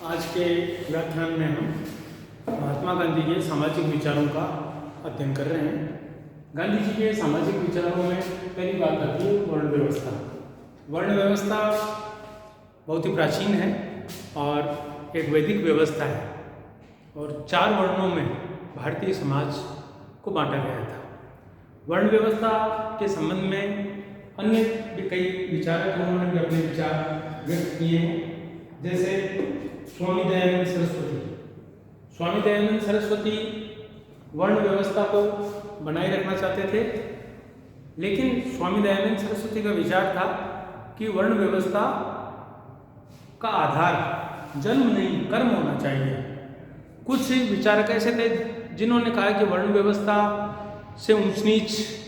आज के व्याख्यान में हम महात्मा गांधी के सामाजिक विचारों का अध्ययन कर रहे हैं। गांधी जी के सामाजिक विचारों में पहली बात आती है वर्ण व्यवस्था। वर्ण व्यवस्था बहुत ही प्राचीन है और एक वैदिक व्यवस्था है और 4 वर्णों में भारतीय समाज को बांटा गया था। वर्ण व्यवस्था के संबंध में अन्य भी कई विचारक उन्होंने भी अपने विचार व्यक्त किए हैं, जैसे स्वामी दयानंद सरस्वती वर्ण व्यवस्था को बनाए रखना चाहते थे, लेकिन स्वामी दयानंद सरस्वती का विचार था कि वर्ण व्यवस्था का आधार जन्म नहीं कर्म होना चाहिए। कुछ विचारक ऐसे थे जिन्होंने कहा कि वर्ण व्यवस्था से ऊंच नीच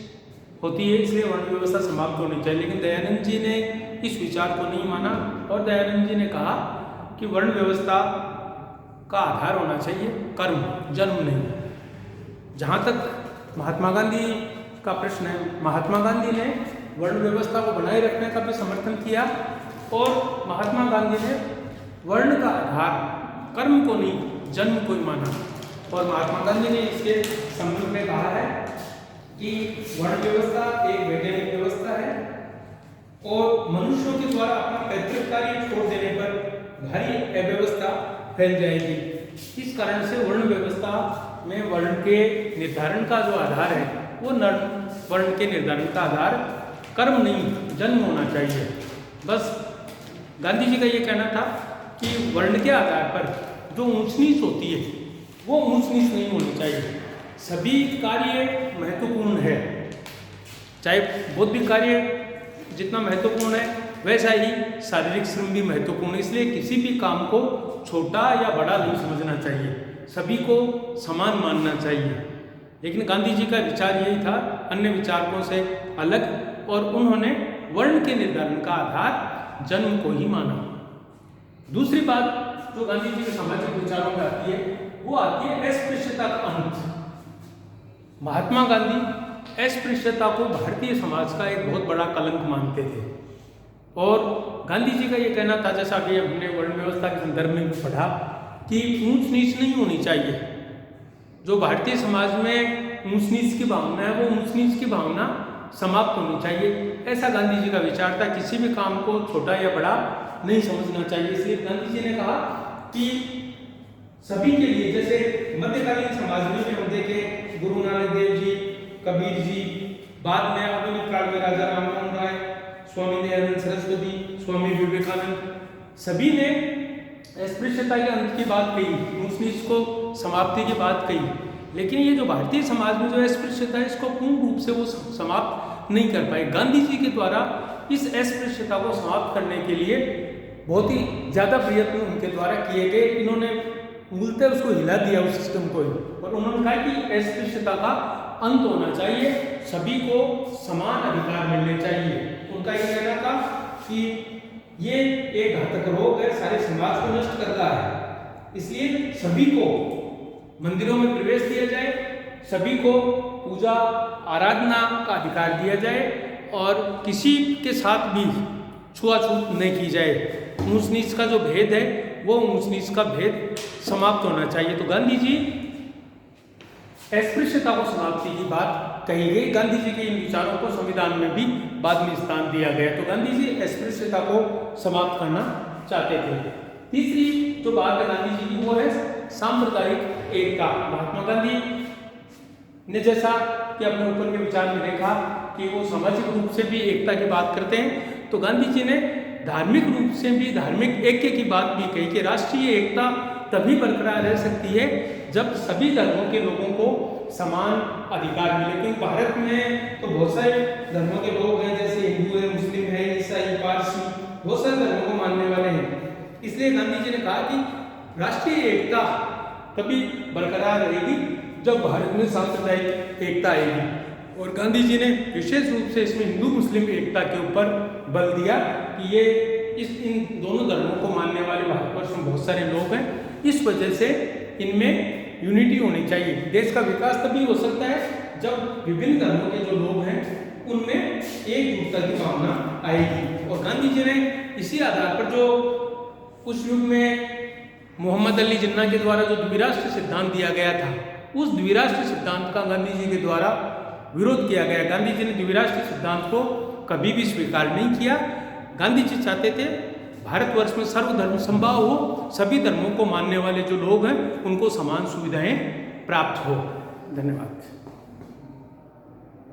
होती है, इसलिए वर्ण व्यवस्था समाप्त होनी चाहिए, लेकिन दयानंद जी ने इस विचार को नहीं माना और दयानंद जी ने कहा कि वर्ण व्यवस्था का आधार होना चाहिए कर्म, जन्म नहीं। जहाँ तक महात्मा गांधी का प्रश्न है, महात्मा गांधी ने वर्ण व्यवस्था को बनाए रखने का भी समर्थन किया और महात्मा गांधी ने वर्ण का आधार कर्म को नहीं जन्म को ही माना। और महात्मा गांधी ने इसके संबंध में कहा है कि वर्ण व्यवस्था एक वैज्ञानिक व्यवस्था है और मनुष्यों के द्वारा अपना पैतृक कार्य छोड़ देने पर भारी अव्यवस्था फैल जाएगी। इस कारण से वर्ण व्यवस्था में वर्ण के निर्धारण का जो आधार है वो वर्ण के निर्धारण का आधार कर्म नहीं जन्म होना चाहिए। बस गांधी जी का ये कहना था कि वर्ण के आधार पर जो ऊंच नीच होती है वो ऊंच नीच नहीं होनी चाहिए। सभी कार्य महत्वपूर्ण है, चाहे बौद्धिक कार्य जितना महत्वपूर्ण है वैसा ही शारीरिक श्रम भी महत्वपूर्ण है, इसलिए किसी भी काम को छोटा या बड़ा नहीं समझना चाहिए, सभी को समान मानना चाहिए। लेकिन गांधी जी का विचार यही था अन्य विचारकों से अलग, और उन्होंने वर्ण के निर्धारण का आधार जन्म को ही माना। दूसरी बात जो गांधी जी के सामाजिक विचारों में आती है वो आती है अस्पृश्यता का अंत। महात्मा गांधी अस्पृश्यता को भारतीय समाज का एक बहुत बड़ा कलंक मानते थे और गांधी जी का ये कहना था, जैसा कि हमने वर्ण व्यवस्था के संदर्भ में भी पढ़ा, कि ऊंच नीच नहीं होनी चाहिए। जो भारतीय समाज में ऊंच नीच की भावना है वो ऊंच नीच की भावना समाप्त होनी चाहिए, ऐसा गांधी जी का विचार था। किसी भी काम को छोटा या बड़ा नहीं समझना चाहिए। इसलिए गांधी जी ने कहा कि सभी के लिए, जैसे मध्यकालीन समाज में भी हम देखें गुरु नानक देव जी, कबीर जी, बाद में आधुनिक काल में राजा राममोहन राय, स्वामी दयानंद सरस्वती, स्वामी विवेकानंद, सभी ने अस्पृश्यता के अंत की बात कही, ऊंच नीच को समाप्ति की बात कही, लेकिन ये जो भारतीय समाज में जो अस्पृश्यता है इसको पूर्ण रूप से वो समाप्त नहीं कर पाए। गांधी जी के द्वारा इस अस्पृश्यता को समाप्त करने के लिए बहुत ही ज़्यादा प्रयत्न उनके द्वारा किए गए। इन्होंने मूलतः उसको हिला दिया उस सिस्टम को, और उन्होंने कहा कि अस्पृश्यता का अंत होना चाहिए, सभी को समान अधिकार मिलने चाहिए। उनका ये कहना था कि ये एक घातक रोग है, सारे समाज को नष्ट कर रहा है, इसलिए सभी को मंदिरों में प्रवेश दिया जाए, सभी को पूजा आराधना का अधिकार दिया जाए और किसी के साथ भी छुआछूत नहीं की जाए। ऊंच नीच का जो भेद है वो ऊंच नीच का भेद समाप्त होना चाहिए। तो गांधी जी अस्पृश्यता को समाप्ति की बात कही गई। गांधी जी के इन विचारों को संविधान में भी बाद में स्थान दिया गया। तो गांधी जी अस्पृश्यता को समाप्त करना चाहते थे। तीसरी जो बात है गांधी जी की वो है सांप्रदायिक एकता। महात्मा गांधी ने जैसा कि अपने ऊपर के विचार में देखा कि वो सामाजिक रूप से भी एकता की बात करते हैं, तो गांधी जी ने धार्मिक रूप से भी धार्मिक ऐक्य की बात भी कही कि राष्ट्रीय एकता तभी बरकरार रह सकती है जब सभी धर्मों के लोगों को समान अधिकार मिले। क्योंकि भारत में तो बहुत सारे धर्मों के लोग हैं, जैसे हिंदू है, मुस्लिम है, ईसाई, पारसी, बहुत सारे धर्मों को मानने वाले हैं। इसलिए गांधी जी ने कहा कि राष्ट्रीय एकता तभी बरकरार रहेगी जब भारत में सांप्रदायिक एकता आएगी। और गांधी जी ने विशेष रूप से इसमें हिंदू मुस्लिम एकता के ऊपर बल दिया कि ये इन दोनों धर्मों को मानने वाले भारतवर्ष में बहुत सारे लोग हैं, इस वजह से इनमें यूनिटी होनी चाहिए। देश का विकास तभी हो सकता है जब विभिन्न धर्मों के जो लोग हैं उनमें एकजुटता की भावना आएगी। और गांधी जी ने इसी आधार पर जो उस युग में मोहम्मद अली जिन्ना के द्वारा जो द्विराष्ट्र सिद्धांत दिया गया था, उस द्विराष्ट्र सिद्धांत का गांधी जी के द्वारा विरोध किया गया। गांधी जी ने द्विराष्ट्र सिद्धांत को कभी भी स्वीकार नहीं किया। गांधी जी चाहते थे भारतवर्ष में सर्वधर्म समभाव हो, सभी धर्मों को मानने वाले जो लोग हैं उनको समान सुविधाएं प्राप्त हो। धन्यवाद।